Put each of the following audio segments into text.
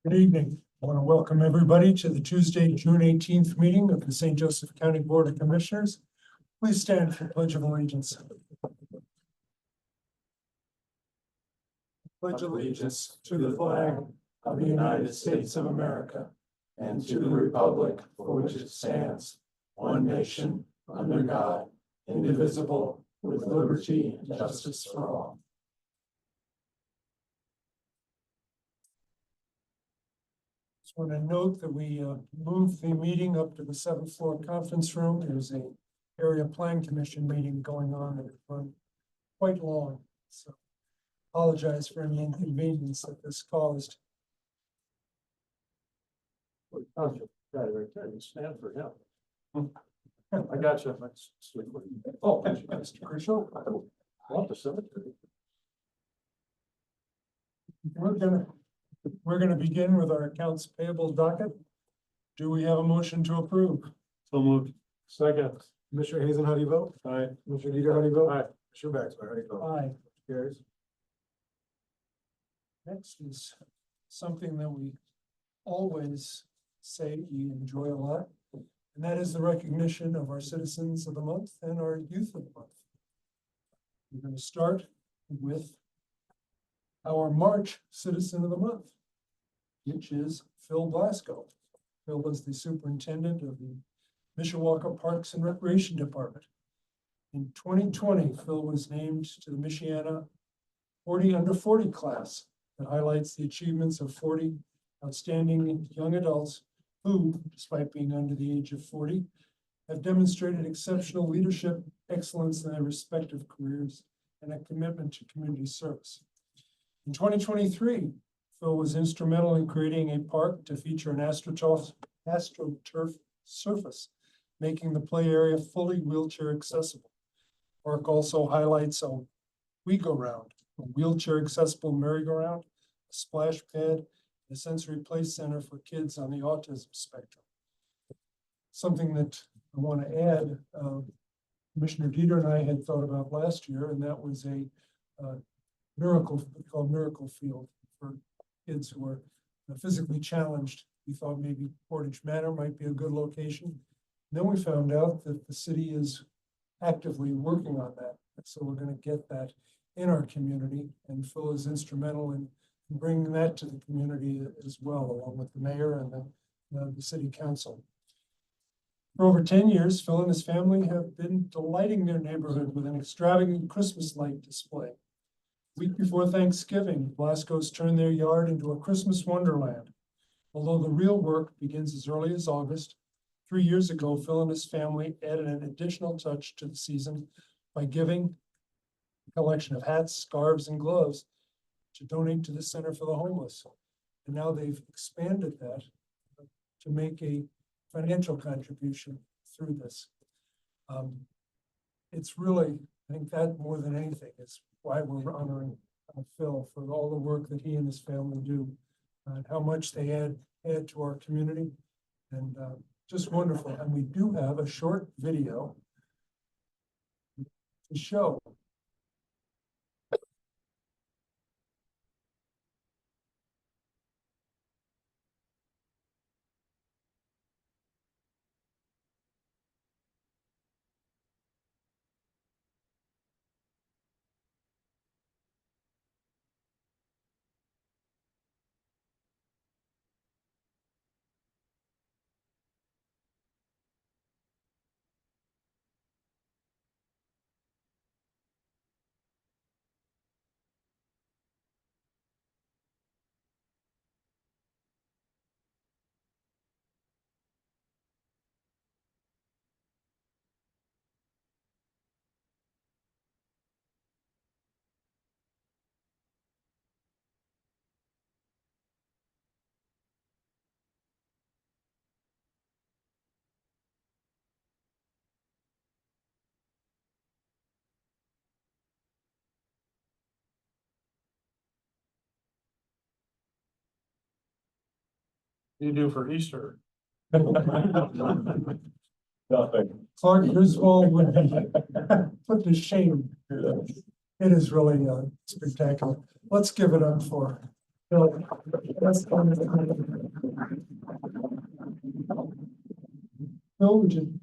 Good evening. I want to welcome everybody to the Tuesday, June 18th meeting of the St. Joseph County Board of Commissioners. Please stand for the Pledge of Allegiance. Pledge allegiance to the flag of the United States of America and to the republic for which it stands, one nation, under God, indivisible, with liberty and justice for all. Just want to note that we moved the meeting up to the 7th floor conference room. There's a area plan commission meeting going on and it run quite long. So apologize for any inconvenience that this caused. Guy right there, you stand for him. I got you. Oh, Mr. Kershaw. Love the cemetery. We're gonna begin with our accounts payable docket. Do we have a motion to approve? So moved. Second. Commissioner Hazen, how do you vote? Aye. Commissioner Dieter, how do you vote? Aye. Commissioner Baxter, how do you vote? Aye. Carries. Next is something that we always say we enjoy a lot, and that is the recognition of our citizens of the month and our youth of the month. We're going to start with our March Citizen of the Month, which is Phil Blasco. Phil was the superintendent of the Mishawaka Parks and Recreation Department. In 2020, Phil was named to the Michiana 40 under 40 class that highlights the achievements of 40 outstanding young adults who, despite being under the age of 40, have demonstrated exceptional leadership, excellence in their respective careers, and a commitment to community service. In 2023, Phil was instrumental in creating a park to feature an AstroTurf surface, making the play area fully wheelchair accessible. The park also highlights a we-go-round, a wheelchair accessible merry-go-round, a splash pad, a sensory play center for kids on the autism spectrum. Something that I want to add, Commissioner Dieter and I had thought about last year, and that was a miracle field for kids who are physically challenged. We thought maybe Portage Manor might be a good location. And then we found out that the city is actively working on that. So we're going to get that in our community, and Phil is instrumental in bringing that to the community as well, along with the mayor and the city council. For over 10 years, Phil and his family have been delighting their neighborhood with an extravagant Christmas light display. Week before Thanksgiving, Blasco's turned their yard into a Christmas wonderland. Although the real work begins as early as August, 3 years ago, Phil and his family added an additional touch to the season by giving a collection of hats, scarves, and gloves to donate to the Center for the Homeless. And now they've expanded that to make a financial contribution through this. It's really, I think that more than anything is why we're honoring Phil for all the work that he and his family do and how much they add to our community, and just wonderful. And we do have a short video to show. You do for Easter. Nothing. Clark Griswold would be put to shame. It is really spectacular. Let's give it up for Phil. Bill, would you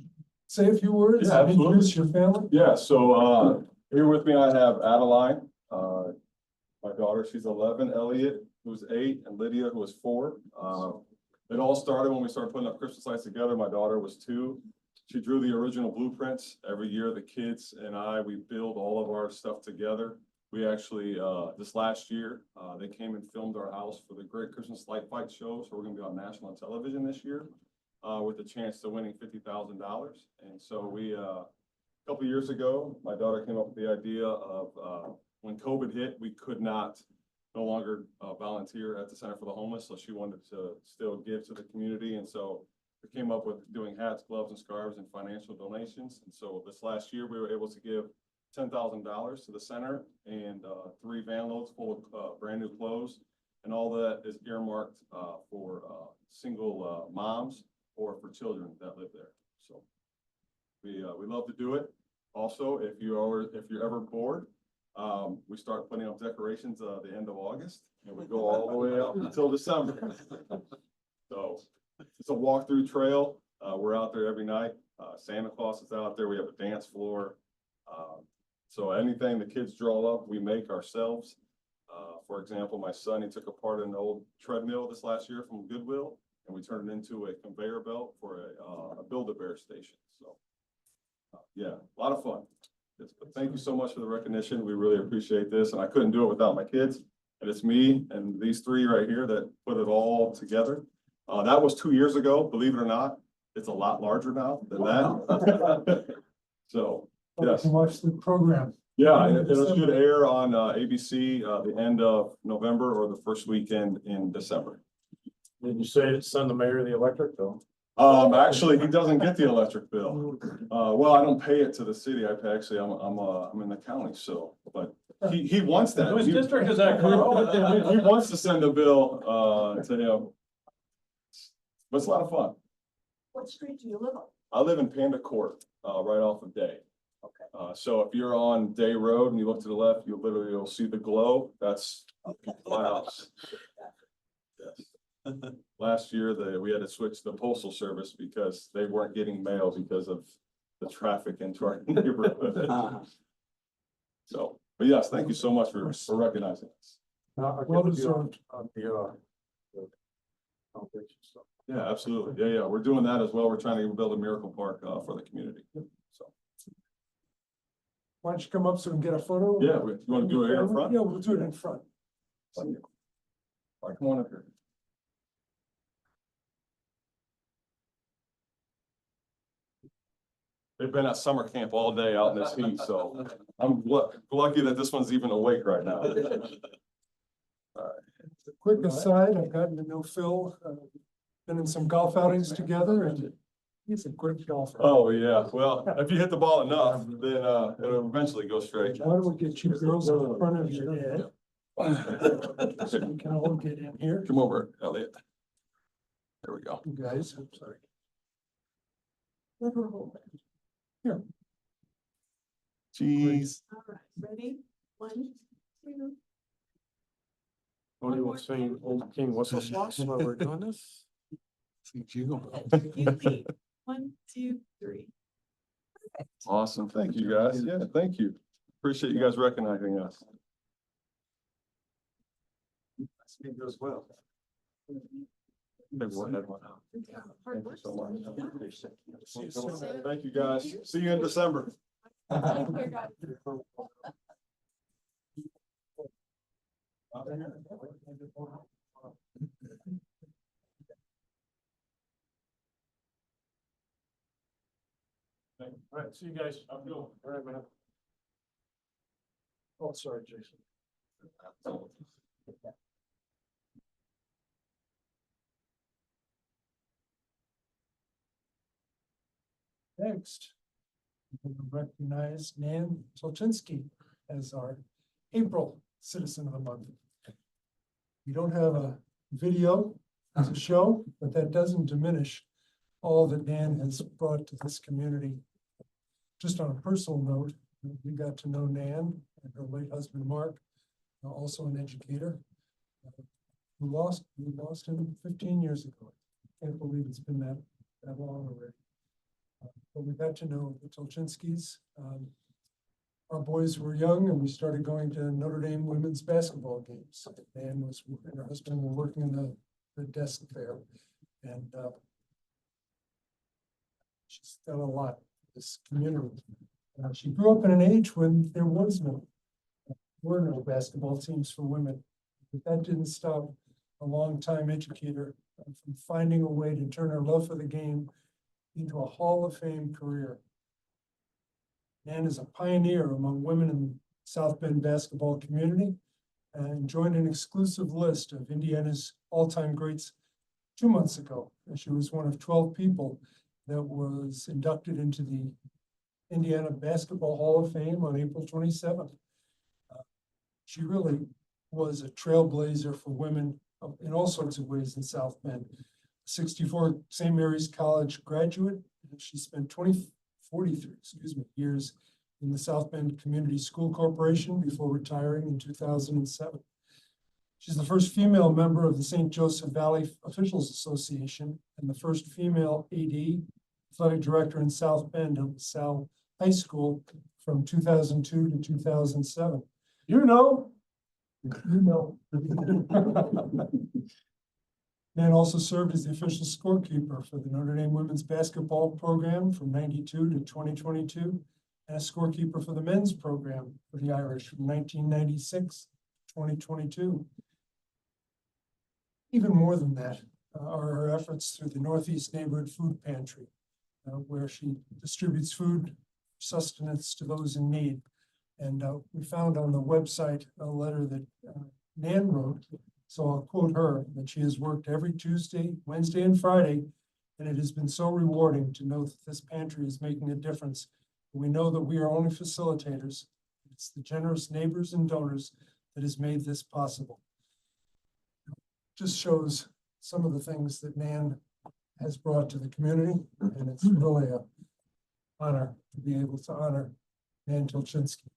say a few words? Yeah, absolutely. Introduce your family? Yeah, so here with me I have Adeline, my daughter, she's 11, Elliot, who's 8, and Lydia, who was 4. It all started when we started putting up Christmas lights together. My daughter was 2. She drew the original blueprints. Every year, the kids and we build all of our stuff together. We actually, this last year, they came and filmed our house for the Great Christmas Light Fight Show. So we're gonna be on national television this year with a chance to winning $50,000. And so we, a couple years ago, my daughter came up with the idea of when COVID hit, we could no longer volunteer at the Center for the Homeless. So she wanted to still give to the community. And so we came up with doing hats, gloves, and scarves and financial donations. And so this last year, we were able to give $10,000 to the center and 3 van loads full of brand new clothes. And all that is earmarked for single moms or for children that live there. So we love to do it. Also, if you're ever bored, we start putting up decorations the end of August, and we go all the way up until December. So it's a walkthrough trail. We're out there every night. Santa Claus is out there. We have a dance floor. So anything the kids draw up, we make ourselves. For example, my son, he took apart an old treadmill this last year from Goodwill, and we turned it into a conveyor belt for a Build-A-Bear station. So yeah, a lot of fun. But thank you so much for the recognition. We really appreciate this, and I couldn't do it without my kids. And it's me and these 3 right here that put it all together. That was 2 years ago, believe it or not. It's a lot larger now than that. So, yes. You watch the program. Yeah, it should air on ABC the end of November or the first weekend in December. Did you say send the mayor the electric bill? Actually, he doesn't get the electric bill. Well, I don't pay it to the city. I pay, actually, I'm in the county, so, but he wants that. Whose He district is that? he wants to send a bill to him. But it's a lot of fun. What street do you live on? I live in Panda Court, right off of Day. Okay. So if you're on Day Road and you look to the left, you'll see the glow. That's my house. Yes. Last year, we had to switch the postal service because they weren't getting mail because of the traffic into our neighborhood. So, but yes, thank you so much for recognizing us. Well deserved. On the foundation stuff. Yeah, absolutely. Yeah, we're doing that as well. We're trying to build a miracle park for the community. So, Why don't you come up so we can get a photo? yeah, you want to do it here in front? Yeah, we'll do it in front. All right, come on up here. They've been at summer camp all day out in this heat, so I'm lucky that this one's even awake right now. A quick aside, I've gotten to know Phil, been in some golf outings together, and he's a great golfer. Oh, yeah. Well, if you hit the ball enough, then it'll eventually go straight. Why don't we get you girls in front of your head? So we can all get in here. Come over, Elliot. There we go. You guys, I'm sorry. Here. Jeez. All right, ready? 1, 2. Tony was saying Old King Whistle Sloss while we're doing this. You lead. 1, 2, 3. Perfect. Awesome. Thank you, guys. Yeah, thank you. Appreciate you guys recognizing us. Speed goes well. Maybe we'll head one out. Yeah, hard work. so much. See you soon. Thank you, guys. See you in December. Take care, guys. All right, see you guys. I'm going. All right, man. Oh, sorry, Jason. Next, we recognize Nan Tolchinsky as our April Citizen of the Month. We don't have a video as a show, but that doesn't diminish all that Nan has brought to this community. Just on a personal note, we got to know Nan and her late husband, Mark, also an educator. We lost him 15 years ago. Can't believe it's been that long already. But we got to know the Tolchinskis. Our boys were young and we started going to Notre Dame women's basketball games. And her husband were working in the desk there. And she's done a lot for this community. She grew up in an age when there were no basketball teams for women. But that didn't stop a longtime educator from finding a way to turn her love for the game into a Hall of Fame career. Nan is a pioneer among women in the South Bend basketball community and joined an exclusive list of Indiana's all-time greats 2 months ago. And she was one of 12 people that was inducted into the Indiana Basketball Hall of Fame on April 27th. She really was a trailblazer for women in all sorts of ways in South Bend. 64 St. Mary's College graduate. She spent 43 years in the South Bend Community School Corporation before retiring in 2007. She's the first female member of the St. Joseph Valley Officials Association and the first female AD, athletic director in South Bend of LaSalle High School from 2002 to 2007. You know. You know. Nan also served as the official scorekeeper for the Notre Dame women's basketball program from 92 to 2022, and a scorekeeper for the men's program for the Irish from 1996 to 2022. Even more than that are her efforts through the Northeast Neighborhood Food Pantry, where she distributes food sustenance to those in need. And we found on the website a letter that Nan wrote. So I'll quote her, that she has worked every Tuesday, Wednesday, and Friday, and it has been so rewarding to know that this pantry is making a difference. We know that we are only facilitators. It's the generous neighbors and donors that has made this possible. Just shows some of the things that Nan has brought to the community, and it's really an honor to be able to honor Nan Tolchinski.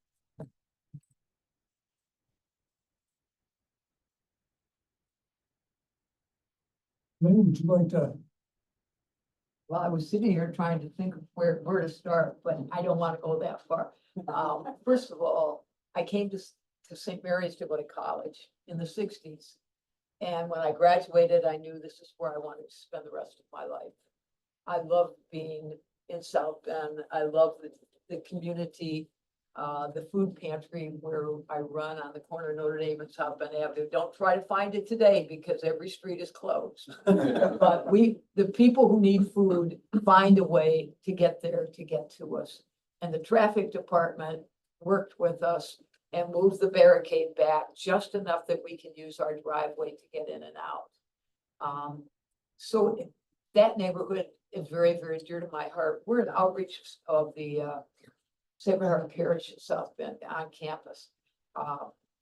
Lynn, would you like to? Well, I was sitting here trying to think of where to start, but I don't want to go that far. First of all, I came to St. Mary's to go to college in the 60s. And when I graduated, I knew this is where I wanted to spend the rest of my life. I love being in South Bend. I love the community, the food pantry where I run on the corner of Notre Dame and South Bend Avenue. Don't try to find it today because every street is closed. But the people who need food find a way to get there, to get to us. And the traffic department worked with us and moved the barricade back just enough that we can use our driveway to get in and out. So that neighborhood is very, very dear to my heart. We're an outreach of the Sacred Heart Parish in South Bend on campus.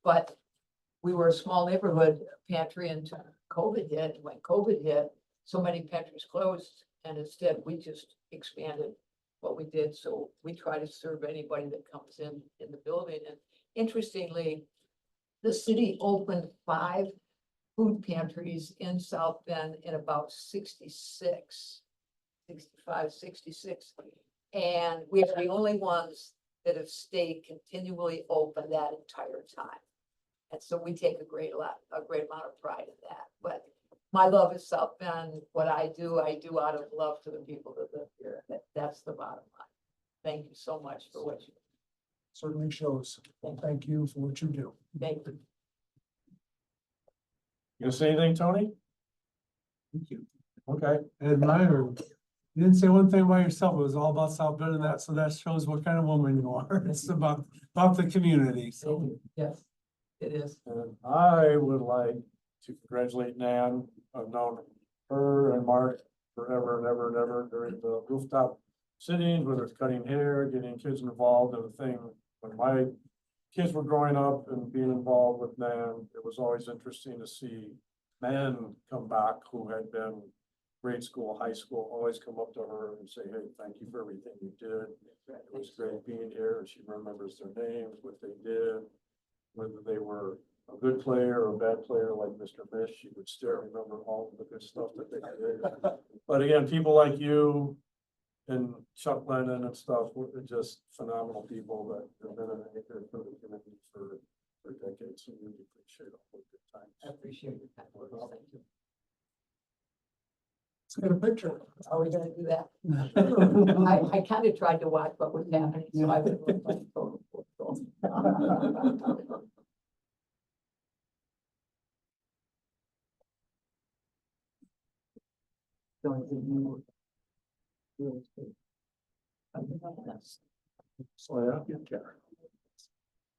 But we were a small neighborhood pantry until COVID hit. When COVID hit, so many pantries closed, and instead we just expanded what we did. So we try to serve anybody that comes in the building. And interestingly, the city opened 5 food pantries in South Bend in about 65, 66. And we are the only ones that have stayed continually open that entire time. And so we take a great amount of pride in that. But my love is South Bend. What I do out of love for the people that live here. That's the bottom line. Thank you so much for what you do. Certainly shows. Well, thank you for what you do. Thank you. You gonna say anything, Tony? Thank you. Okay. I admire her. You didn't say one thing about yourself. It was all about South Bend and that, so that shows what kind of woman you are. It's about the community. So Yes, it is. And I would like to congratulate Nan. I've known her and Mark forever and ever and ever during the rooftop sittings, whether it's cutting hair, getting kids involved in a thing. When my kids were growing up and being involved with Nan, it was always interesting to see men come back who had been grade school, high school, always come up to her and say, hey, thank you for everything you did. It was great being here. And she remembers their names, what they did, whether they were a good player or a bad player like Mr. Mish, you would still remember all of the good stuff that they did. But again, people like you and Chuck Lennon and stuff, were just phenomenal people that have been an anchor for the community for decades. So we really appreciate all the good I times. appreciate your kind words. Thank you. Let's get a picture. How are we gonna do that? I kind of tried to watch what was happening, so I would look like total. Going to new real estate. I think that's- So, yeah.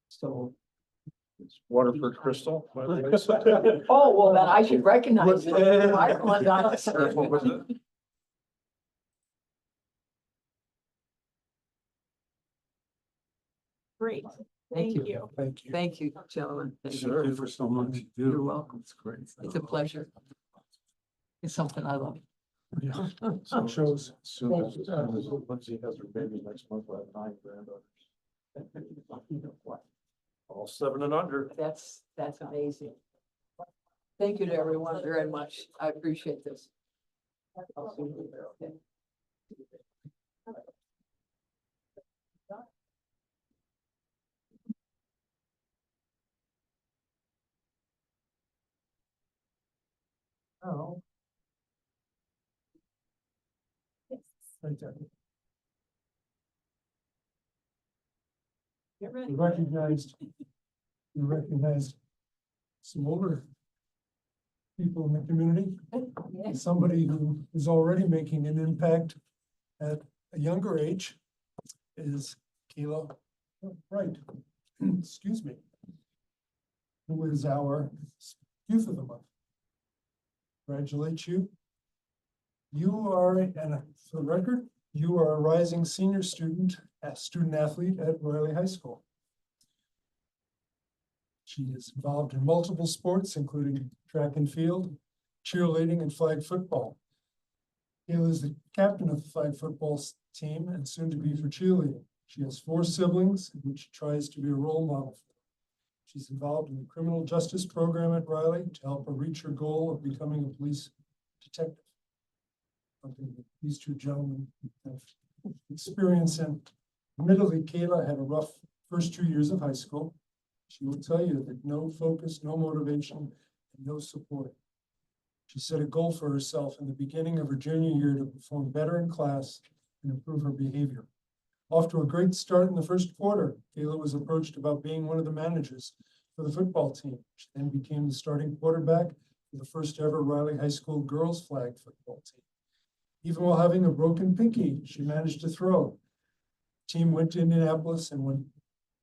So, It's Waterford Crystal. by the way. oh, well, then I should recognize it. Ireland on us. Careful with it. Great, Thank thank you. you. Thank you. Thank you, gentlemen. Thank you. Sure. Thank you for so much you do. You're welcome. It's great. It's a pleasure. It's something I love. Yeah. So Shows. Soon as Lindsay has her baby next month, we'll have 9 granddaughters. You know what? All 7 and under. That's amazing. Thank you to everyone very much. I appreciate this. I'll see you later, okay? Oh. Right there. Get ready. You recognized some older people in the community, Yes. somebody who is already making an impact at a younger age is Kayla Wright, excuse me, who is our youth of the month. Congratulate you. You are, and for the record, you are a rising senior student athlete at Riley High School. She is involved in multiple sports, including track and field, cheerleading, and flag football. Kayla is the captain of the flag football team and soon to be for cheerleading. She has 4 siblings, which she tries to be a role model for. She's involved in the criminal justice program at Riley to help her reach her goal of becoming a police detective. Something that these 2 gentlemen have experience in. Admittedly, Kayla had a rough first 2 years of high school. She will tell you that no focus, no motivation, and no support. She set a goal for herself in the beginning of her junior year to perform better in class and improve her behavior. Off to a great start in the first quarter, Kayla was approached about being one of the managers for the football team. She then became the starting quarterback for the first ever Riley High School girls flag football team. Even while having a broken pinky, she managed to throw. The team went to Indianapolis and won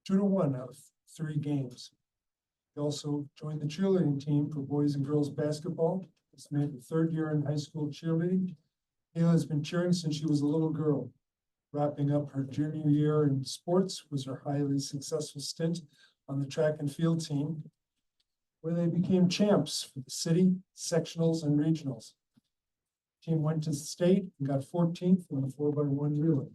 2-1 out of 3 games. He also joined the cheerleading team for boys and girls basketball. It's made the 3rd year in high school cheerleading. Kayla has been cheering since she was a little girl. Wrapping up her junior year in sports was her highly successful stint on the track and field team, where they became champs for the city, sectionals, and regionals. The team went to state and got 14th in the 4x1 relay.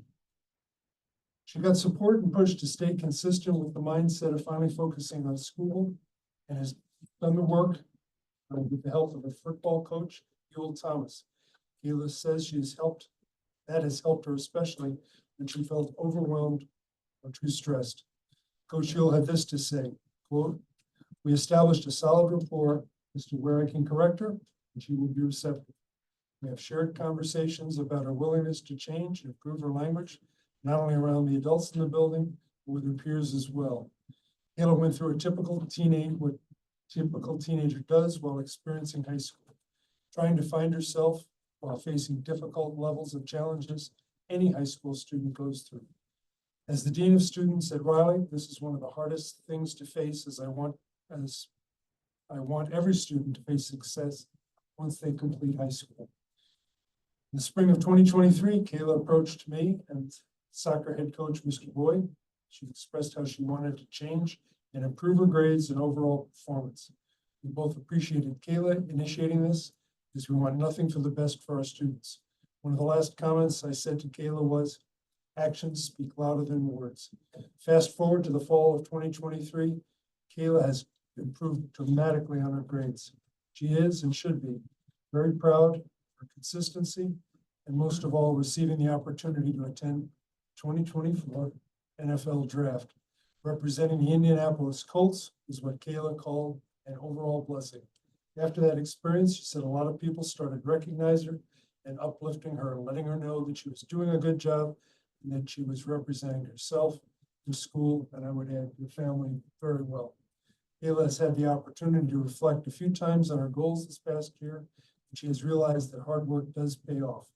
She got support and pushed to stay consistent with the mindset of finally focusing on school and has done the work with the help of a football coach, Yul Thomas. Kayla says that has helped her especially when she felt overwhelmed or too stressed. Coach Yul had this to say, quote, "We established a solid rapport as to where I can correct her, and she will be receptive. We have shared conversations about her willingness to change and improve her language, not only around the adults in the building, but with her peers as well." Kayla went through what typical teenager does while experiencing high school, trying to find herself while facing difficult levels of challenges any high school student goes through. As the Dean of Students at Riley, this is one of the hardest things to face, as I want every student to face success once they complete high school. In the spring of 2023, Kayla approached me and soccer head coach, Mr. Boyd. She expressed how she wanted to change and improve her grades and overall performance. We both appreciated Kayla initiating this, because we want nothing for the best for our students. One of the last comments I said to Kayla was, "Actions speak louder than words." Fast forward to the fall of 2023, Kayla has improved dramatically on her grades. She is and should be very proud of her consistency and most of all, receiving the opportunity to attend 2024 NFL Draft. Representing the Indianapolis Colts is what Kayla called an overall blessing. After that experience, she said a lot of people started recognizing her and uplifting her and letting her know that she was doing a good job and that she was representing herself, the school, and I would add the family very well. Kayla has had the opportunity to reflect a few times on her goals this past year, and she has realized that hard work does pay off.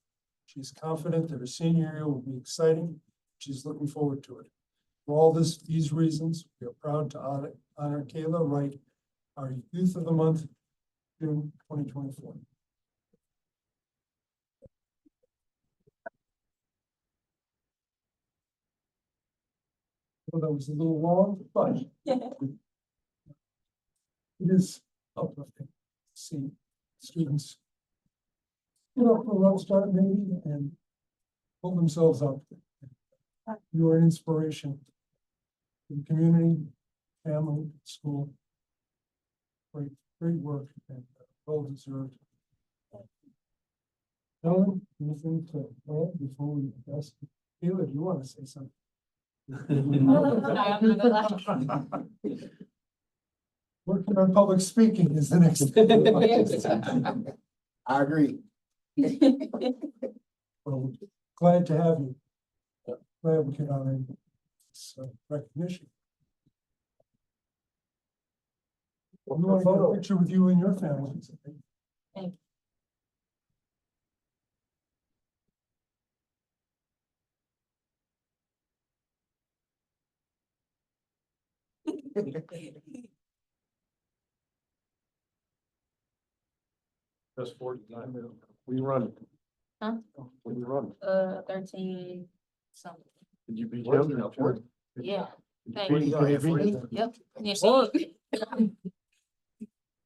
She is confident that her senior year will be exciting. She's looking forward to it. For all these reasons, we are proud to honor Kayla Wright, our Youth of the Month, June 2024. Well, that was a little long, but it is uplifting to see students get off to a rough start maybe and pull themselves up. You are an inspiration to the community, family, school. Great work and well deserved. Ellen, anything to add before we ask? Kayla, do you want to say something? Working on public speaking is the next thing. I agree. Well, glad to have you. Glad we can honor this recognition. We want to get a picture with you and your family. Thank you. Just 49. We run. Huh? When you run. 13 something. Did you beat What? him? Yeah. Did Thank you you. beat- did you beat him? Yep. Yes. What?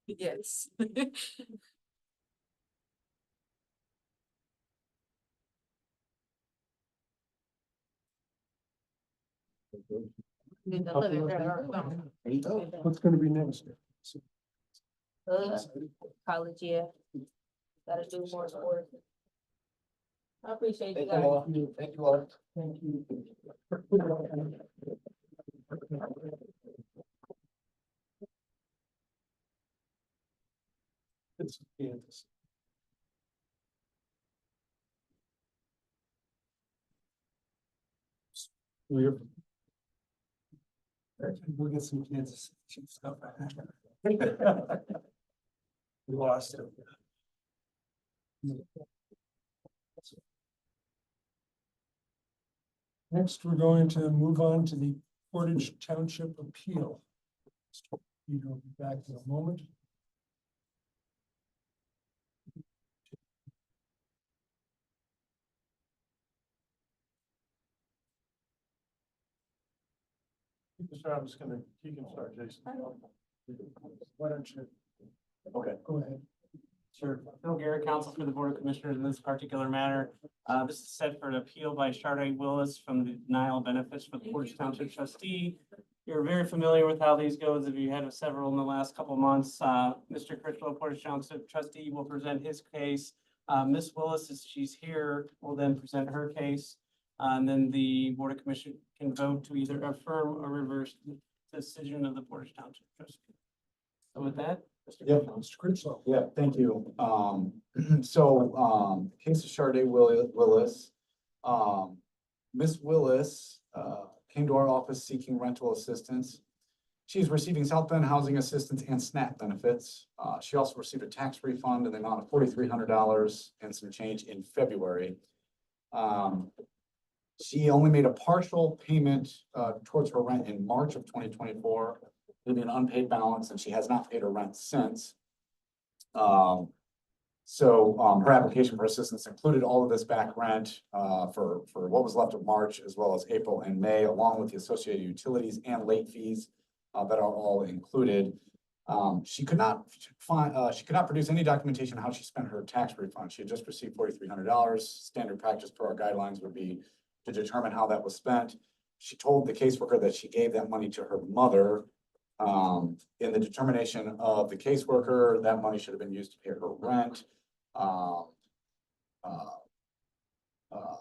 Yes. Did the living there. What's going to be next? College, yeah. Gotta do more sports. I appreciate you Thank you guys. all. Thank you all. Thank you. It's Kansas. We're. We'll get some Kansas City stuff. We lost it. Next, we're going to move on to the Portage Township Appeal. Peter will be back in a moment. You can start, I'm just gonna, you can start, Jason. Why don't you Okay, go ahead? sure. Phil Garrett, counsel for the Board of Commissioners in this particular matter. This is set for an appeal by Sharday Willis from the denial of benefits for the Portage Township trustee. You're very familiar with how these go, if you had several in the last couple of months. Mr. Critchlow, Portage Township trustee, will present his case. Ms. Willis, as she's here, will then present her case. And then the Board of Commissioners can vote to either affirm or reverse the decision of the Portage Township trustee. So with that, Mr. Yep. Critchlow. Mr. Critchlow. Yeah, thank you. Case of Sharday Willis. Ms. Willis, came to our office seeking rental assistance. She's receiving South Bend housing assistance and SNAP benefits. She also received a tax refund in the amount of $4,300 and some change in February. She only made a partial payment, towards her rent in March of 2024, leaving an unpaid balance, and she has not paid her rent since. Her application for assistance included all of this back rent, for what was left of March, as well as April and May, along with the associated utilities and late fees, that are all included. She could not produce any documentation on how she spent her tax refund. She had just received $4,300. Standard practice per our guidelines would be to determine how that was spent. She told the caseworker that she gave that money to her mother, In the determination of the caseworker, that money should have been used to pay her rent. Um, uh, uh,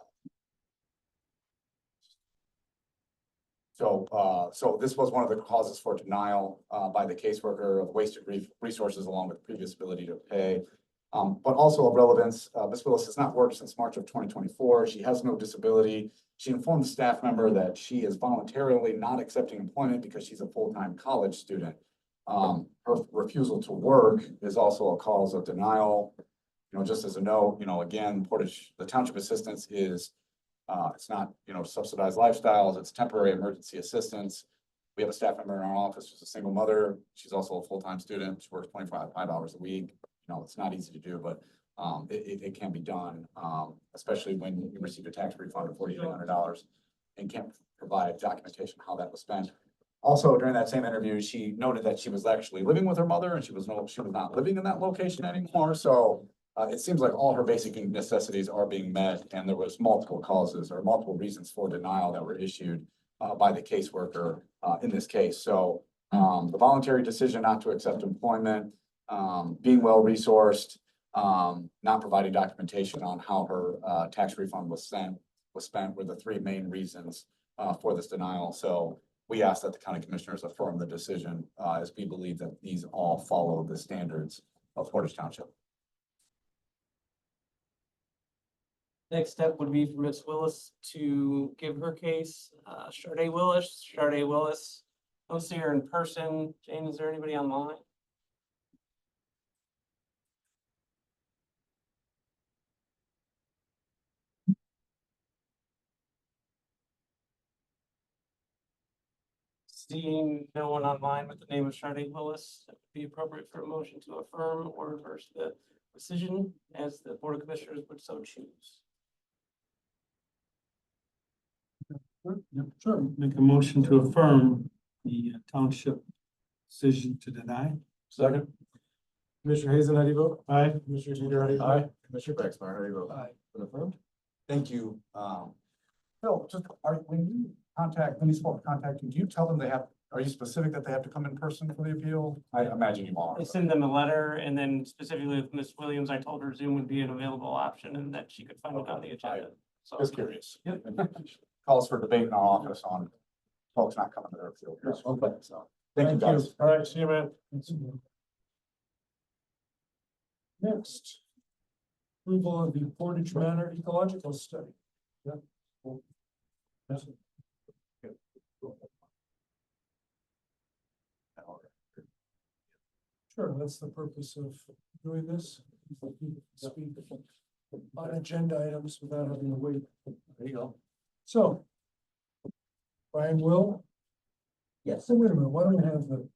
So this was one of the causes for denial by the caseworker of wasted resources along with previous ability to pay. But also of relevance, Ms. Willis has not worked since March of 2024. She has no disability. She informed the staff member that she is voluntarily not accepting employment because she's a full-time college student. Her refusal to work is also a cause of denial. Just as a note, again, the township assistance is it's not, subsidized lifestyles, it's temporary emergency assistance. We have a staff member in our office who's a single mother. She's also a full-time student. She works 5 hours a week. It's not easy to do, but it can be done, especially when you receive a tax refund of $4,800 and can't provide documentation how that was spent. Also, during that same interview, she noted that she was actually living with her mother and she was not living in that location anymore. So it seems like all her basic necessities are being met, and there was multiple causes or multiple reasons for denial that were issued by the caseworker in this case. So the voluntary decision not to accept employment, being well-resourced, not providing documentation on how her tax refund was spent were the three main reasons for this denial. So we ask that the county commissioners affirm the decision as we believe that these all follow the standards of Portage Township. Next step would be for Ms. Willis to give her case. Sharday Willis, I'll see her in person. Jane, is there anybody online? Seeing no one online with the name of Sharday Willis, it would be appropriate for a motion to affirm or reverse the decision as the Board of Commissioners would so choose. Sure, make a motion to affirm the township decision to deny. Second. Commissioner Hazen, how do you vote? Aye. Commissioner Teeter, how do you vote? Commissioner Baxmeyer, how do you vote? Aye. Been affirmed? Thank you. Phil, when you contact, when you spoke contact, do you tell them are you specific that they have to come in person for the appeal? I imagine you are. I send them a letter, and then specifically with Ms. Williams, I told her Zoom would be an available option and that she could find it on the agenda. So Just curious. Calls for debate in our office on folks not coming to their appeal. Okay, so, thank you guys. All right, see you, man. Next. Approval of the Portage Manor Ecological Study. Sure, that's the purpose of doing this. Speak on agenda items without having to wait. There you go. So. Brian will. Yes. So wait a minute, why don't we have the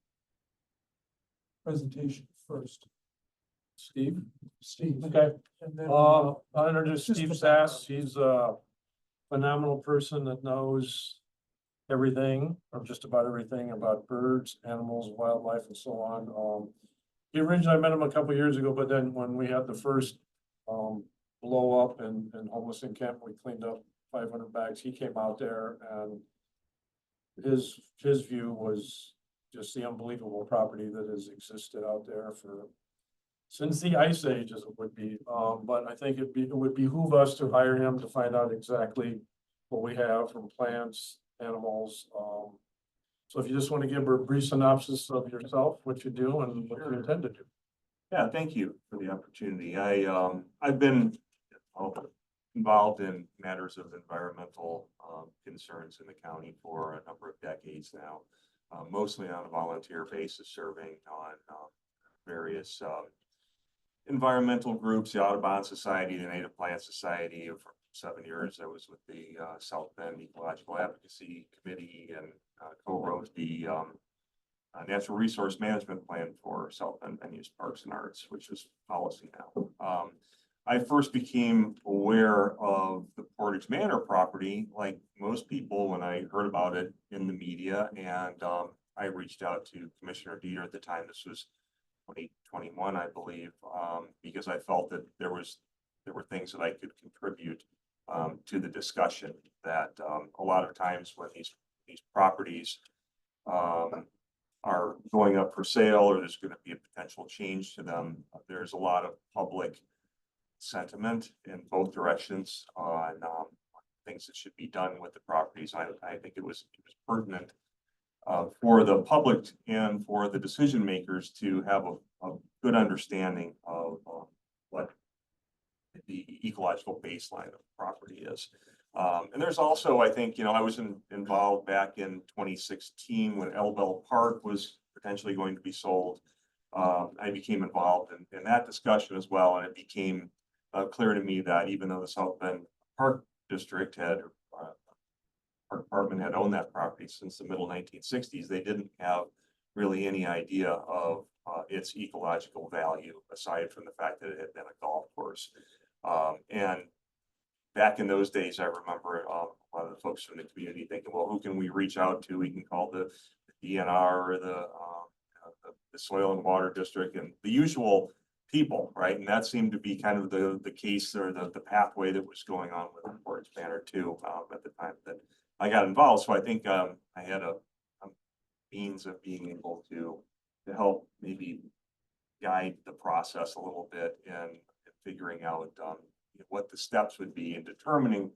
presentation first? Steve. Steve. Okay. And then. I'll introduce Just Steve the Sass. He's a phenomenal person that knows everything, or just about everything about birds, animals, wildlife, and so on. I met him a couple years ago, but then when we had the first blow up and homeless encampment, we cleaned up 500 bags. He came out there, and his view was just the unbelievable property that has existed out there since the ice age, as it would be. But I think it would behoove us to hire him to find out exactly what we have from plants, animals. So if you just want to give her a brief synopsis of yourself, what you do and what you intend to do. Yeah, thank you for the opportunity. I've been involved in matters of environmental concerns in the county for a number of decades now, mostly on a volunteer basis, serving on various environmental groups, the Audubon Society, the Native Plant Society. For 7 years, I was with the South Bend Ecological Advocacy Committee and co-wrote the Natural Resource Management Plan for South Bend Venues, Parks and Arts, which is policy now. I first became aware of the Portage Manor property, like most people, when I heard about it in the media, and I reached out to Commissioner Dieter at the time. This was 2021, I believe, because I felt that there were things that I could contribute to the discussion. That a lot of times when these properties are going up for sale, or there's going to be a potential change to them. There's a lot of public sentiment in both directions on things that should be done with the properties. I think it was pertinent for the public and for the decision makers to have a good understanding of what the ecological baseline of the property is. And there's also, I think, I was involved back in 2016 when Elbel Park was potentially going to be sold. I became involved in that discussion as well, and it became clear to me that even though the South Bend Park District Park Department had owned that property since the middle 1960s, they didn't have really any idea of its ecological value, aside from the fact that it had been a golf course. And back in those days, I remember a lot of the folks from the community thinking, well, who can we reach out to? We can call the DNR or the Soil and Water District and the usual people, right? And that seemed to be kind of the case or the pathway that was going on with the Portage Banner too at the time that I got involved. So I think I had a means of being able to help maybe guide the process a little bit and figuring out what the steps would be in determining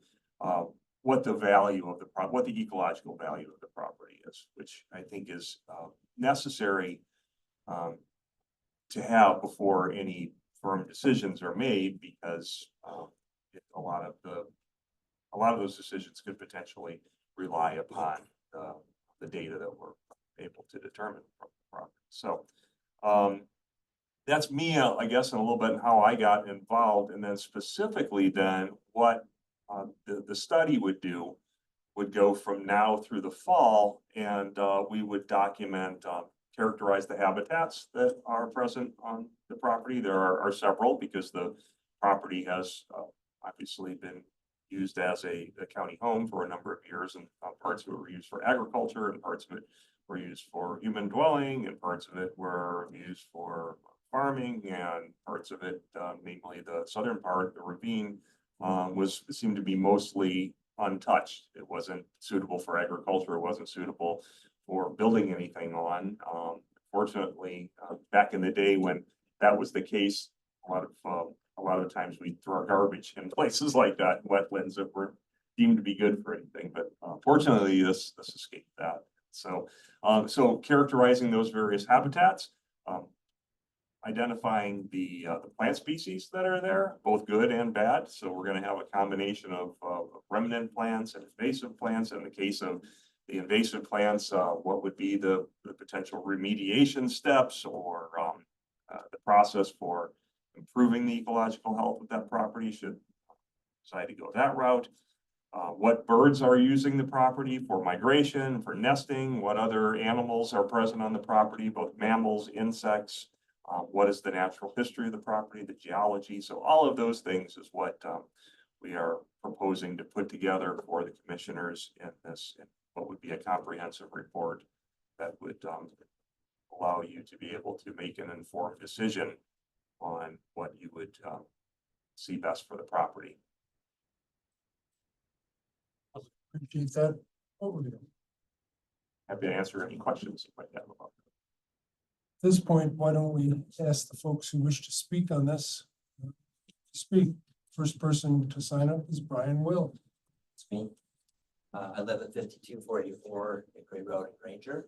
what the value of what the ecological value of the property is, which I think is necessary to have before any firm decisions are made, because a lot of those decisions could potentially rely upon the data that we're able to determine from the property. So that's me, I guess, in a little bit in how I got involved, and then specifically then what the study would do would go from now through the fall, and we would document, characterize the habitats that are present on the property. There are several, because the property has obviously been used as a county home for a number of years, and parts of it were used for agriculture, and parts of it were used for human dwelling, and parts of it were used for farming, and parts of it, namely the southern part, the ravine, seemed to be mostly untouched. It wasn't suitable for agriculture. It wasn't suitable for building anything on. Fortunately, back in the day when that was the case, a lot of times we throw our garbage in places like that, wetlands that were deemed to be good for anything. But fortunately, this escaped that. So, so characterizing those various habitats, identifying the plant species that are there, both good and bad. So we're going to have a combination of remnant plants and invasive plants. In the case of the invasive plants, what would be the potential remediation steps, or the process for improving the ecological health of that property should decide to go that route. What birds are using the property for migration, for nesting, what other animals are present on the property, both mammals, insects, what is the natural history of the property, the geology. So all of those things is what we are proposing to put together for the commissioners in what would be a comprehensive report that would allow you to be able to make an informed decision on what you would see best for the property. Appreciate that overview. Happy to answer any questions you might have about that. At this point, why don't we ask the folks who wish to speak on this to speak? First person to sign up is Brian Will. It's me. I live at 5244 Hickory Road in Granger.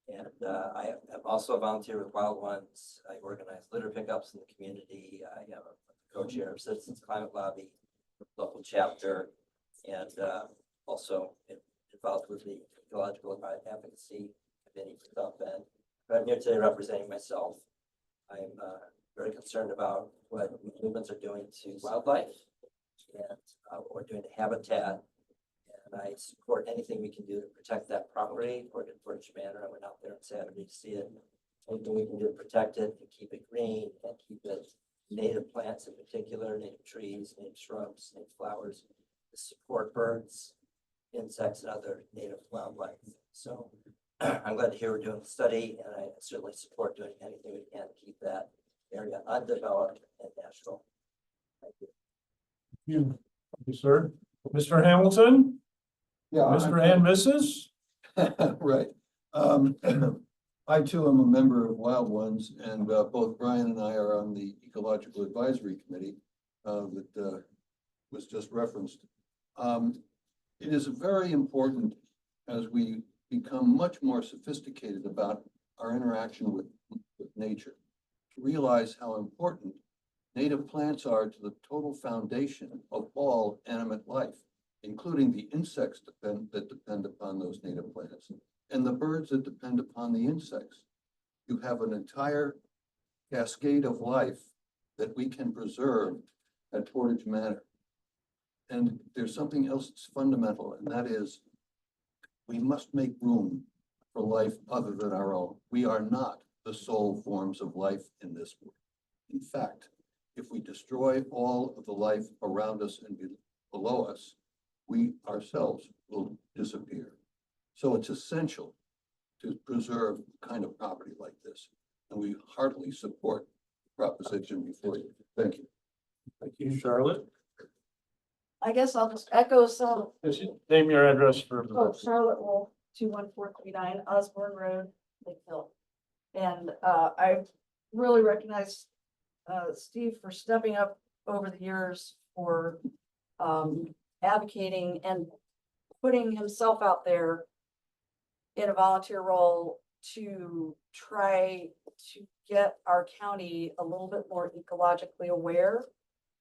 And I am also a volunteer with Wild Ones. I organize litter pickups in the community. I am a co-chair of Citizens Climate Lobby, local chapter, and also involved with the Ecological Advocacy Committee for South Bend. But I'm here today representing myself. I'm very concerned about what movements are doing to wildlife and what we're doing to habitat. And I support anything we can do to protect that property or to Portage Manor. I went out there on Saturday to see it. Anything we can do to protect it and keep it green and keep it native plants in particular, native trees, native shrubs, native flowers, to support birds, insects, and other native wildlife. So I'm glad to hear we're doing the study, and I certainly support doing anything we can to keep that area undeveloped and natural. Thank you. Thank you, sir. Mr. Hamilton? Yeah. Mr. and Mrs.? Right. I too am a member of Wild Ones, and both Brian and I are on the Ecological Advisory Committee that was just referenced. It is very important as we become much more sophisticated about our interaction with nature to realize how important native plants are to the total foundation of all animate life, including the insects that depend upon those native plants and the birds that depend upon the insects. You have an entire cascade of life that we can preserve at Portage Manor. And there's something else that's fundamental, and that is we must make room for life other than our own. We are not the sole forms of life in this world. In fact, if we destroy all of the life around us and below us, we ourselves will disappear. So it's essential to preserve kind of property like this. And we heartily support the proposition before you. Thank you. Thank you, Charlotte. I guess I'll just echo some. Name your address for. Charlotte Wolf, 21439 Osborne Road, Lakeville. And I really recognize Steve for stepping up over the years for advocating and putting himself out there in a volunteer role to try to get our county a little bit more ecologically aware.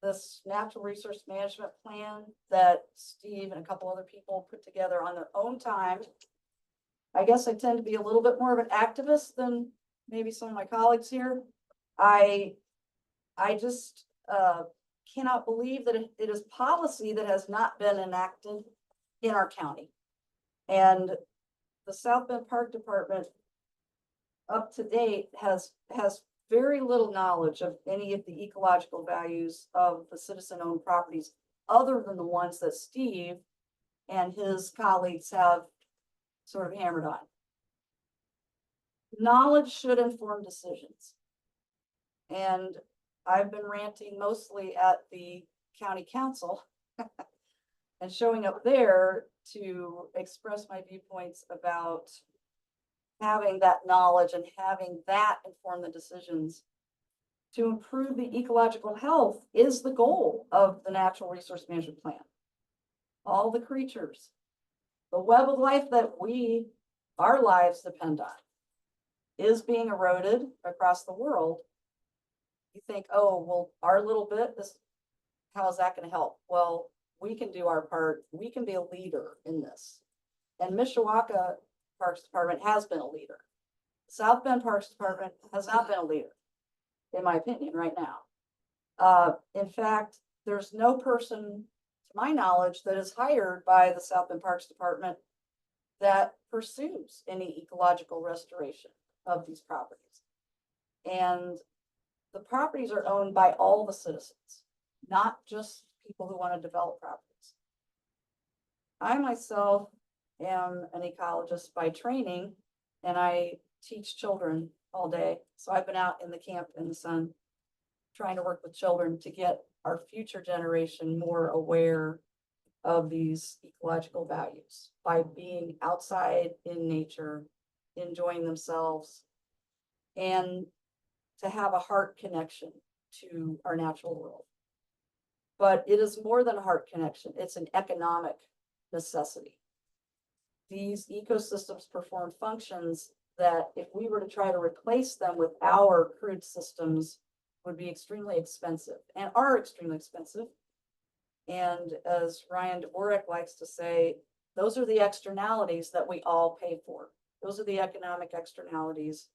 This natural resource management plan that Steve and a couple other people put together on their own time. I guess I tend to be a little bit more of an activist than maybe some of my colleagues here. I just cannot believe that it is policy that has not been enacted in our county. And the South Bend Park Department up to date has very little knowledge of any of the ecological values of the citizen-owned properties, other than the ones that Steve and his colleagues have sort of hammered on. Knowledge should inform decisions. And I've been ranting mostly at the county council and showing up there to express my viewpoints about having that knowledge and having that inform the decisions to improve the ecological health is the goal of the natural resource management plan. All the creatures, the web of life that our lives depend on is being eroded across the world. You think, oh, well, our little bit, how is that going to help? Well, we can do our part. We can be a leader in this. And Mishawaka Parks Department has been a leader. South Bend Parks Department has not been a leader, in my opinion, right now. In fact, there's no person, to my knowledge, that is hired by the South Bend Parks Department that pursues any ecological restoration of these properties. And the properties are owned by all the citizens, not just people who want to develop properties. I myself am an ecologist by training, and I teach children all day. So I've been out in the camp in the sun, trying to work with children to get our future generation more aware of these ecological values by being outside in nature, enjoying themselves, and to have a heart connection to our natural world. But it is more than a heart connection. It's an economic necessity. These ecosystems perform functions that if we were to try to replace them with our crude systems would be extremely expensive and are extremely expensive. And as Ryan Dvorak likes to say, those are the externalities that we all pay for. Those are the economic externalities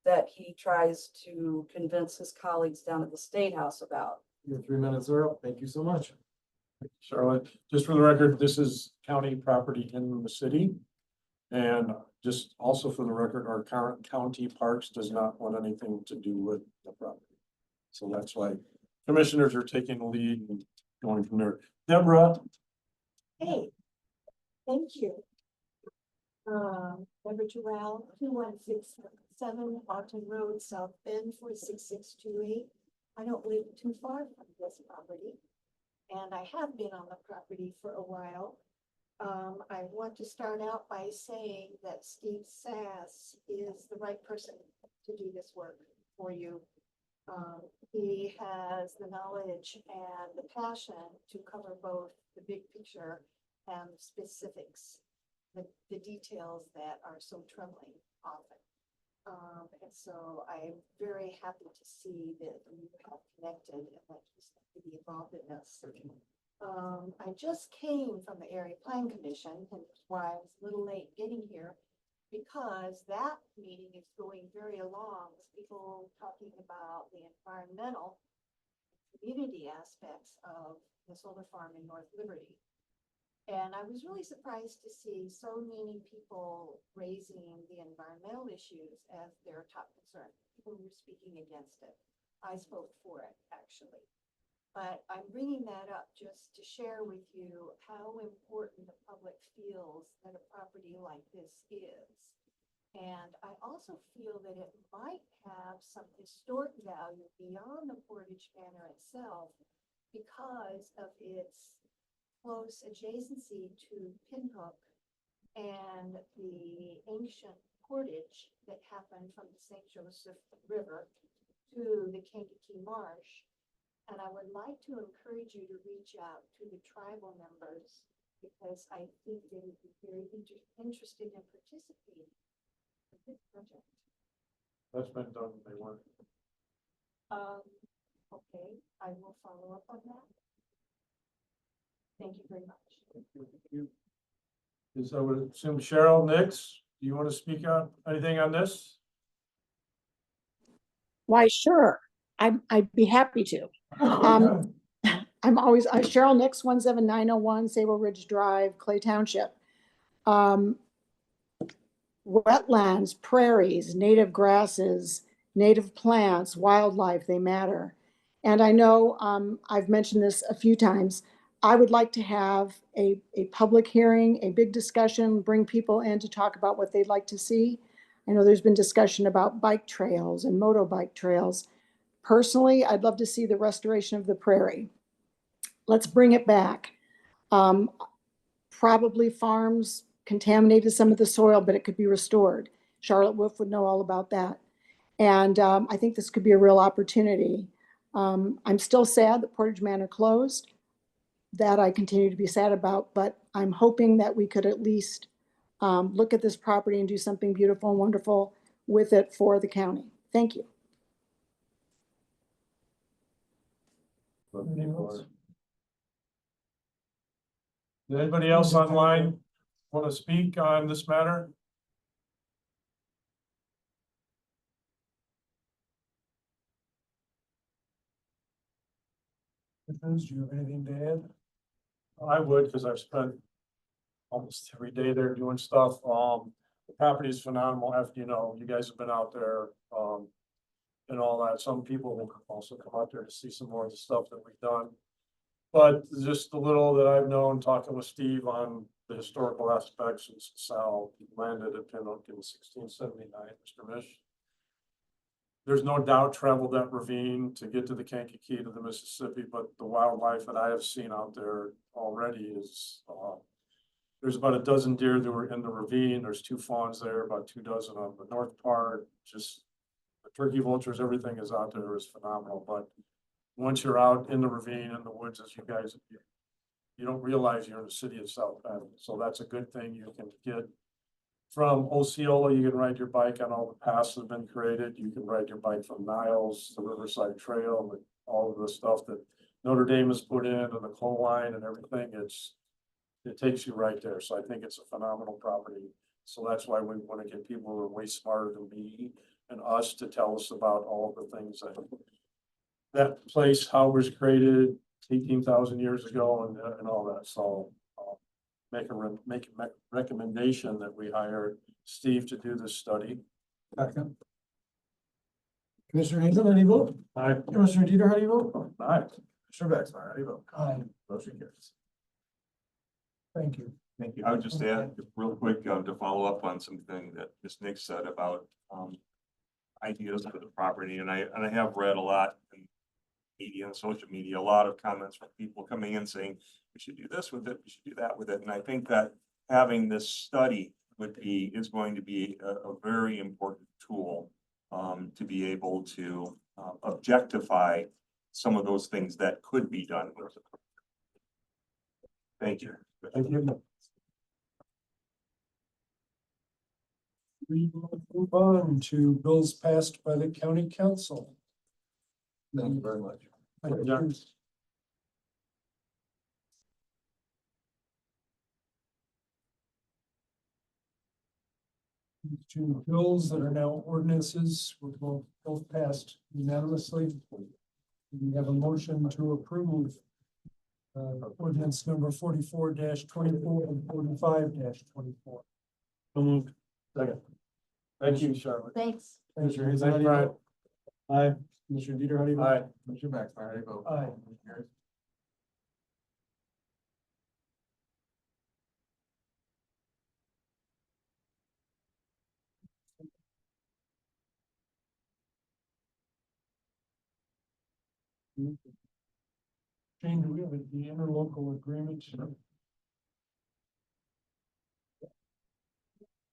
that he tries to convince his colleagues down at the State House about. Your 3 minutes are up. Thank you so much. Charlotte, just for the record, this is county property in the city. And just also for the record, our current county parks does not want anything to do with the property. So that's why commissioners are taking the lead and going from there. Deborah. Hey, thank you. Deborah Terrell, 2167 Autumn Road, South Bend, 46628. I don't live too far from this property, and I have been on the property for a while. I want to start out by saying that Steve Sass is the right person to do this work for you. He has the knowledge and the passion to cover both the big picture and the specifics, the details that are so troubling often. And so I'm very happy to see that you have connected and that he's going to be involved in this. I just came from the Area Plan Commission, and that's why I was a little late getting here, because that meeting is going very along with people talking about the environmental community aspects of the solar farm in North Liberty. And I was really surprised to see so many people raising the environmental issues as their top concern. People were speaking against it. I spoke for it, actually. But I'm bringing that up just to share with you how important the public feels that a property like this is. And I also feel that it might have some historic value beyond the Portage Manor itself because of its close adjacency to Pinhook and the ancient portage that happened from the St. Joseph River to the Kankakee Marsh. And I would like to encourage you to reach out to the tribal members because I think they would be very interested in participating in this project. That's been done, they weren't. Okay, I will follow up on that. Thank you very much. Is I would assume Cheryl, Nix, do you want to speak on anything on this? Why, sure. I'd be happy to. I'm always, Cheryl Nix, 17901 Sable Ridge Drive, Clay Township. Wetlands, prairies, native grasses, native plants, wildlife, they matter. And I know I've mentioned this a few times. I would like to have a public hearing, a big discussion, bring people in to talk about what they'd like to see. I know there's been discussion about bike trails and motorbike trails. Personally, I'd love to see the restoration of the prairie. Let's bring it back. Probably farms contaminated some of the soil, but it could be restored. Charlotte Wolf would know all about that. And I think this could be a real opportunity. I'm still sad that Portage Manor closed. That I continue to be sad about, but I'm hoping that we could at least look at this property and do something beautiful and wonderful with it for the county. Thank you. Does anybody else online want to speak on this matter? Do you have anything to add? I would, because I've spent almost every day there doing stuff. The property is phenomenal. After, you guys have been out there, and all that. Some people will also come out there to see some more of the stuff that we've done. But just a little that I've known, talking with Steve on the historical aspects, since Sal landed at Pinhook in 1679, Mr. Mish. There's no doubt traveled that ravine to get to the Kankakee to the Mississippi, but the wildlife that I have seen out there already is, there's about a dozen deer that were in the ravine. There's 2 fawns there, about 2 dozen on the north part. Just the turkey vultures, everything is out there is phenomenal. But once you're out in the ravine, in the woods, as you guys, you don't realize you're in the city of South Bend. So that's a good thing. You can get from Osceola, you can ride your bike on all the paths that have been created. You can ride your bike from Niles, the Riverside Trail, and all of the stuff that Notre Dame has put in and the coal line and everything. It takes you right there. So I think it's a phenomenal property. So that's why we want to get people who are way smarter than me and us to tell us about all of the things that place, how it was created 18,000 years ago and all that. So make a recommendation that we hire Steve to do this study. Second. Commissioner Hazel, how do you vote? Aye. Commissioner Dieter, how do you vote? Aye. Commissioner Baxmeyer, how do you vote? Aye. Motion carries. Thank you. Thank you. I would just add real quick to follow up on something that Ms. Nix said about ideas for the property, and I have read a lot, and media and social media, a lot of comments from people coming in saying, we should do this with it, we should do that with it. And I think that having this study is going to be a very important tool to be able to objectify some of those things that could be done. Thank you. Thank you. We will move on to bills passed by the county council. Thank you very much. Thank you. Two bills that are now ordinances were both passed unanimously. We have a motion to approve ordinance number 44-24 and 45-24. So moved. Second. Thank you, Charlotte. Thanks. Commissioner Hazel, how do you vote? Aye. Commissioner Dieter, how do you vote? Aye. Commissioner Baxmeyer, how do you vote? Aye. Jane, do we have the interlocal agreement?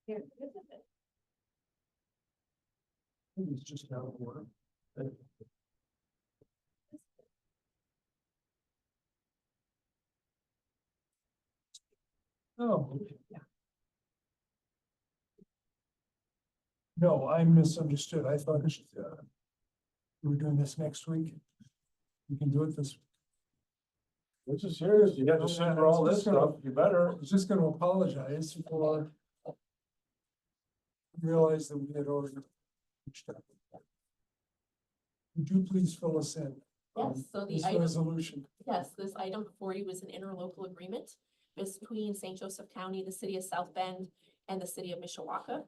Here, this is it. I think it's just out of order. Oh. No, I misunderstood. I thought we were doing this next week. We can do it this. Which is serious, you got to sit for all this stuff, you better. I was just gonna apologize for realize that we had already. reached out. Would you please fill us in? Yes, so the This item, resolution. yes, this item before you is an interlocal agreement between St. Joseph County, the city of South Bend, and the city of Mishawaka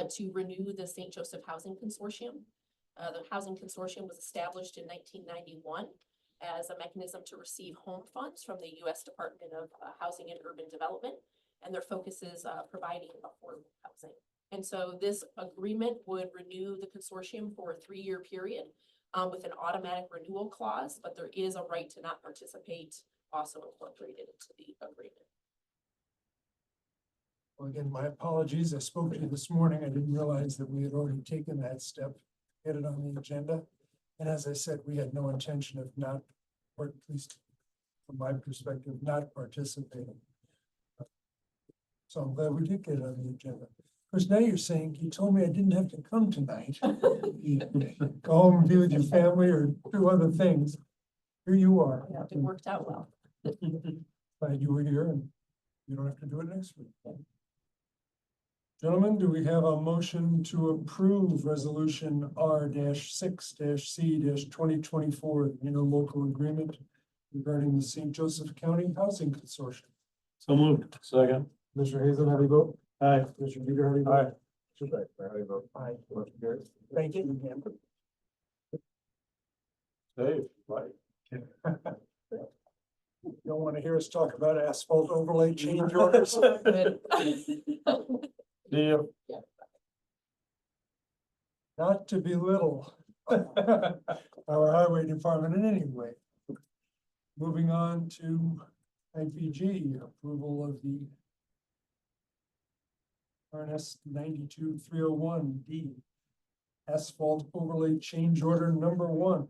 to renew the St. Joseph Housing Consortium. The Housing Consortium was established in 1991 as a mechanism to receive home funds from the U.S. Department of Housing and Urban Development, and their focus is providing affordable housing. And so this agreement would renew the consortium for a 3-year period with an automatic renewal clause, but there is a right to not participate also incorporated into the agreement. Well, again, my apologies. I spoke to you this morning. I didn't realize that we had already taken that step, get it on the agenda. And as I said, we had no intention of not, or at least from my perspective, not participating. So I'm glad we did get it on the agenda. Of course, now you're saying, you told me I didn't have to come tonight. Go home and be with your family or do other things. Here you are. Yeah, it worked out well. Glad you were here and you don't have to do it next week. Gentlemen, do we have a motion to approve resolution R-6-C-2024, interlocal agreement regarding the St. Joseph County Housing Consortium? So moved. Second. Commissioner Hazel, how do you vote? Aye. Commissioner Dieter, how do you vote? Aye. Commissioner Baxmeyer, how do you vote? Aye. Motion carries. Thank you again. Dave, right. You don't want to hear us talk about asphalt overlay change orders? See you. Not to belittle our highway department in any way. Moving on to IPG, approval of the RNS 92-301D asphalt overlay change order number 1.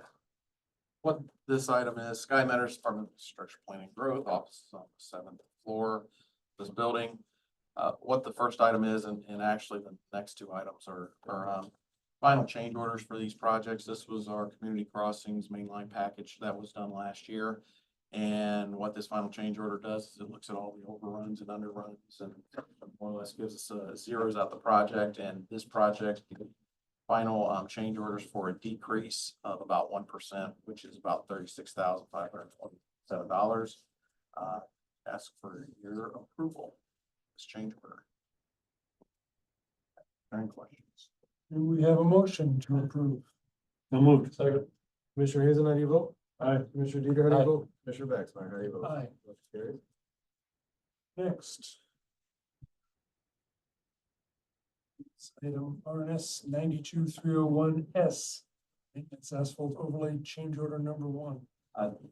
What this item is, Sky Matters Department of Infrastructure Planning and Growth, office is on the 7th floor of this building. What the first item is, and actually the next 2 items are final change orders for these projects. This was our community crossings mainline package that was done last year. And what this final change order does is it looks at all the overruns and underruns and more or less gives us zeros out the project. And this project, final change orders for a decrease of about 1%, which is about $36,527. Ask for your approval. This change order. Any questions? Do we have a motion to approve? So moved. Second. Commissioner Hazel, how do you vote? Aye. Commissioner Dieter, how do you vote? Commissioner Baxmeyer, how do you vote? Aye. Motion carries. Next. Item RNS 92-301S, Maintenance asphalt overlay change order number 1.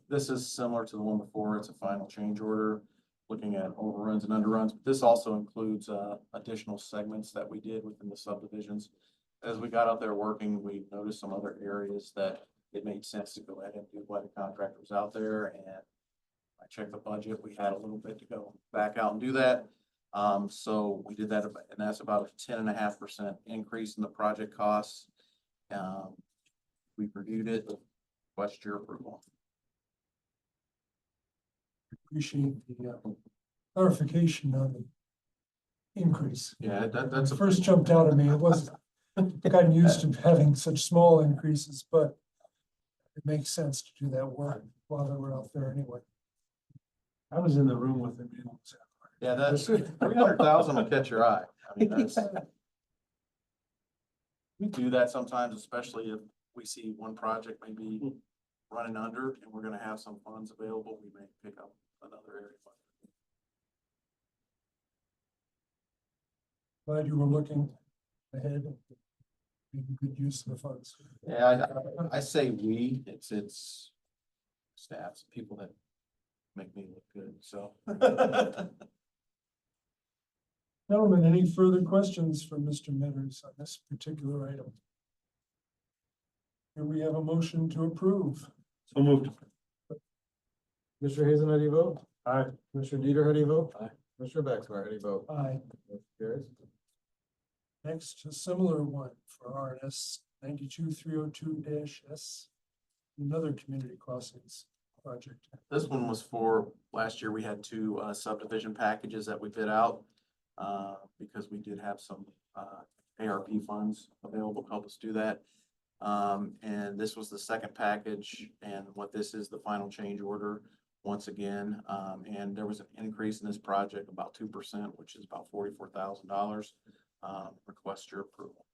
This is similar to the one before. It's a final change order, looking at overruns and underruns. This also includes additional segments that we did within the subdivisions. As we got out there working, we noticed some other areas that it made sense to go ahead and do while the contractor was out there. And I checked the budget. We had a little bit to go back out and do that. So we did that, and that's about a 10.5% increase in the project costs. We reviewed it. Request your approval. Appreciate the clarification on the increase. Yeah, that's It first jumped out at me. It wasn't, I've gotten used to having such small increases, but it makes sense to do that work while they were out there anyway. I was in the room with him. Yeah, that's 300,000 will catch your eye. I mean, that's. We do that sometimes, especially if we see one project maybe running under and we're gonna have some funds available, we may pick up another area. Glad you were looking ahead and making good use of the funds. Yeah, I say we, it's staffs, people that make me look good, so. Gentlemen, any further questions for Mr. Metters on this particular item? Here we have a motion to approve. So moved. Mr. Hazen, how do you vote? Aye. Mr. Dieter, how do you vote? Aye. Mr. Baxmeyer, how do you vote? Aye. Motion carries. Next, a similar one for RNS 92302-S, another community crossings project. This one was for, last year we had two subdivision packages that we bid out. Because we did have some ARP funds available to help us do that. And this was the second package, and what this is the final change order once again. And there was an increase in this project about 2%, which is about $44,000. Request your approval.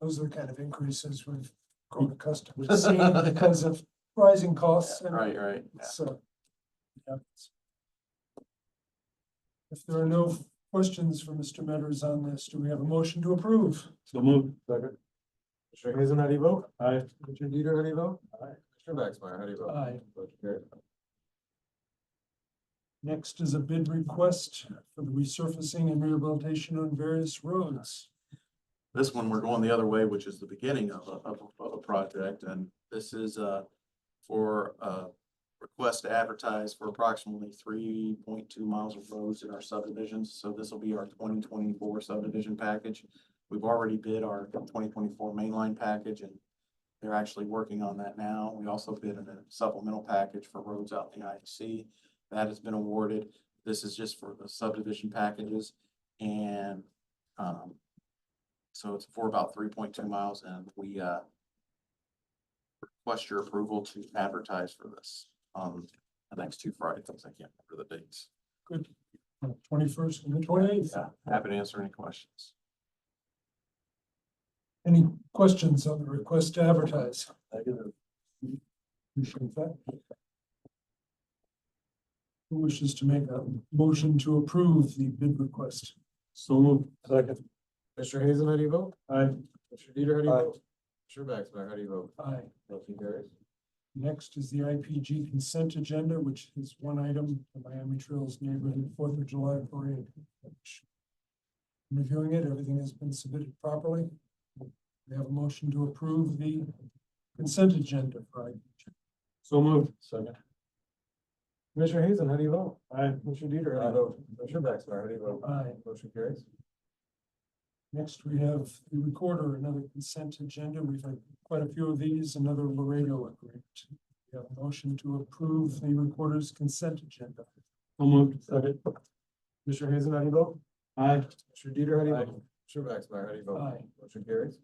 Those are the kind of increases we've grown accustomed to seeing because of rising costs. And Right, right. Yeah. so, yeah. If there are no questions for Mr. Metters on this, do we have a motion to approve? So moved. Second. Mr. Hazen, how do you vote? Aye. Mr. Dieter, how do you vote? Aye. Mr. Baxmeyer, how do you vote? Aye. Motion carries. Next is a bid request for the resurfacing and rehabilitation on various roads. This one, we're going the other way, which is the beginning of a project, and this is for request to advertise for approximately 3.2 miles of roads in our subdivisions. So this will be our 2024 subdivision package. We've already bid our 2024 mainline package, and they're actually working on that now. We also bid in a supplemental package for roads out in the IC. That has been awarded. This is just for the subdivision packages, and so it's for about 3.2 miles, and we request your approval to advertise for this on the next two Fridays. I can't remember the dates. Good. 21st and the 28th. Yeah, happy to answer any questions. Any questions on the request to advertise? Negative. Appreciate that. Who wishes to make a motion to approve the bid request? So moved. Second. Mr. Hazen, how do you vote? Aye. Mr. Dieter, how do you vote? Mr. Baxmeyer, how do you vote? Aye. Motion carries. Next is the IPG consent agenda, which is one item, the Miami Trails Neighborhood 4th of July Parade. Reviewing it, everything has been submitted properly. We have a motion to approve the consent agenda for IPG. So moved. Second. Mr. Hazen, how do you vote? Aye. Mr. Dieter, how do you vote? Mr. Baxmeyer, how do you vote? Aye. Motion carries. Next, we have the recorder, another consent agenda. We've had quite a few of these, another Laredo agreement. We have a motion to approve the recorder's consent agenda. So moved. Second. Mr. Hazen, how do you vote? Aye. Mr. Dieter, how do you vote? Mr. Baxmeyer, how do you vote? Aye. Motion carries.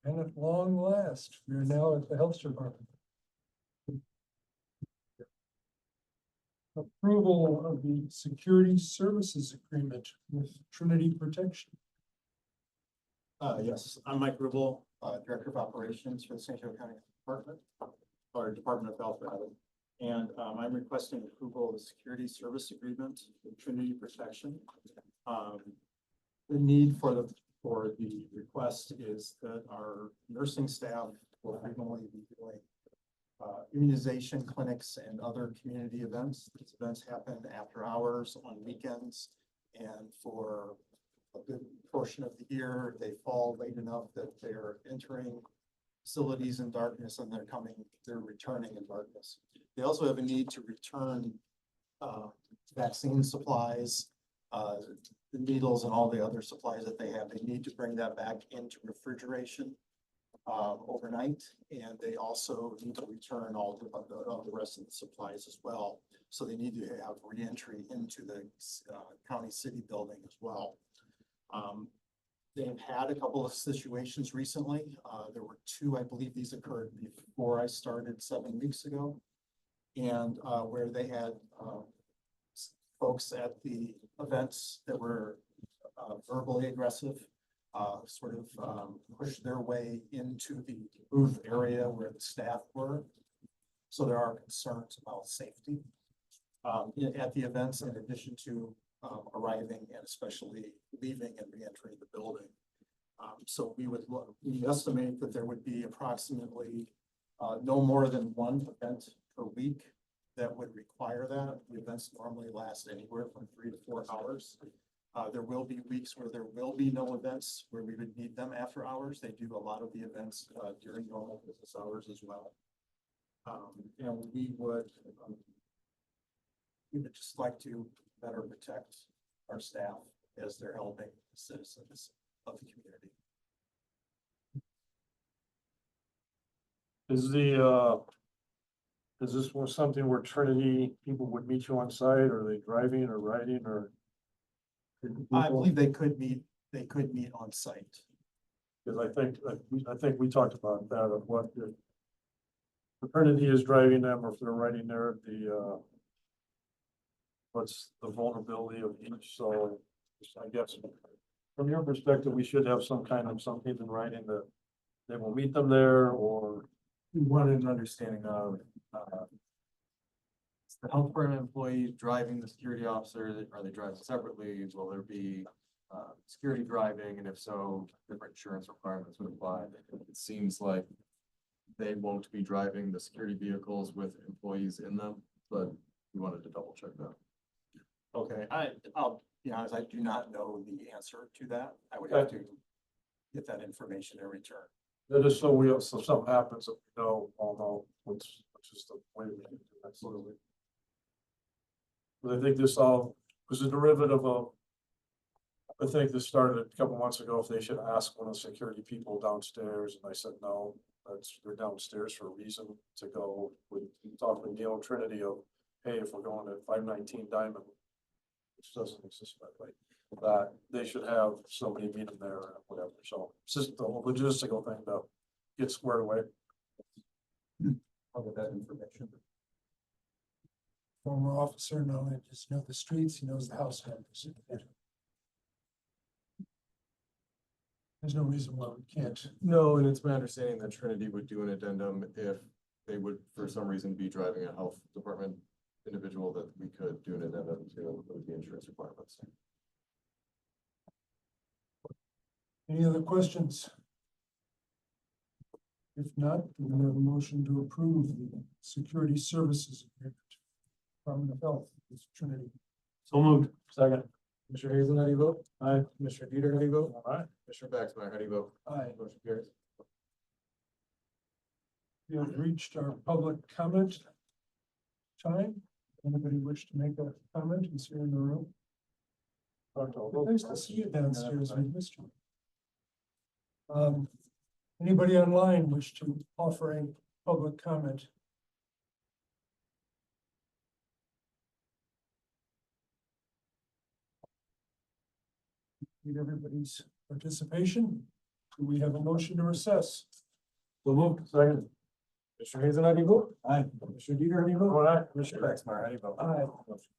And at long last, we are now at the Health Department. Approval of the security services agreement with Trinity Protection. Yes, I'm Mike Rubel, Director of Operations for the San Diego County Department, or Department of Health rather. And I'm requesting approval of the security service agreement with Trinity Protection. The need for the for the request is that our nursing staff will frequently be doing immunization clinics and other community events. These events happen after hours on weekends, and for a good portion of the year, they fall late enough that they're entering facilities in darkness and they're returning in darkness. They also have a need to return vaccine supplies, the needles and all the other supplies that they have. They need to bring that back into refrigeration overnight, and they also need to return all the rest of the supplies as well. So they need to have reentry into the county city building as well. They've had a couple of situations recently. There were two, I believe these occurred before I started 7 weeks ago. And where they had folks at the events that were verbally aggressive, sort of pushed their way into the booth area where the staff were. So there are concerns about safety at the events, in addition to arriving and especially leaving and re-entering the building. So we estimate that there would be approximately no more than one event per week that would require that. The events normally last anywhere from 3 to 4 hours. There will be weeks where there will be no events where we would need them after hours. They do a lot of the events during normal business hours as well. And we would just like to better protect our staff as they're helping citizens of the community. Is this something where Trinity people would meet you on site, or are they driving or riding, or? I believe they could meet on site. Because I think we talked about that, of what the Trinity is driving them, or if they're riding there, what's the vulnerability of each, so I guess from your perspective, we should have something in writing that they will meet them there, or. We wanted an understanding of, the health department employees driving the security officer, are they driving separately? Will there be, security driving? And if so, different insurance requirements would apply. It seems like they won't be driving the security vehicles with employees in them, but we wanted to double check that. Okay, I'll be honest, I do not know the answer to that. I would have to get that information in return. That is so so something happens that we all know, which is the way we can do that, absolutely. But I think this all was a derivative of, I think this started a couple months ago, if they should ask one of the security people downstairs, and I said, no, they're downstairs for a reason, to go with, talk with Neil and Trinity of, hey, if we're going to 519 Diamond, which doesn't exist by the way, that they should have somebody meet them there or whatever. So it's just the whole logistical thing to get squared away. I'll get that information. Former officer, not only does he know the streets, he knows the house numbers. There's no reason why we can't. No, and it's my understanding that Trinity would do an addendum if they would, for some reason, be driving a health department individual, that we could do an addendum to include the insurance requirements. Any other questions? If not, we have a motion to approve the security services agreement. Department of Health with Trinity. So moved. Second. Commissioner Hazen, how do you vote? Aye. Commissioner Dieter, how do you vote? Aye. Commissioner Baxmeyer, how do you vote? Aye. Motion carries. We have reached our public comment time. Anybody wish to make a comment? Is here in the room? Nice to see you downstairs. We missed you. Anybody online wish to offer a public comment? Need everybody's participation. Do we have a motion to recess? So moved. Second. Commissioner Hazen, how do you vote? Aye. Commissioner Dieter, how do you vote? Aye. Commissioner Baxmeyer, how do you vote? Aye. Motion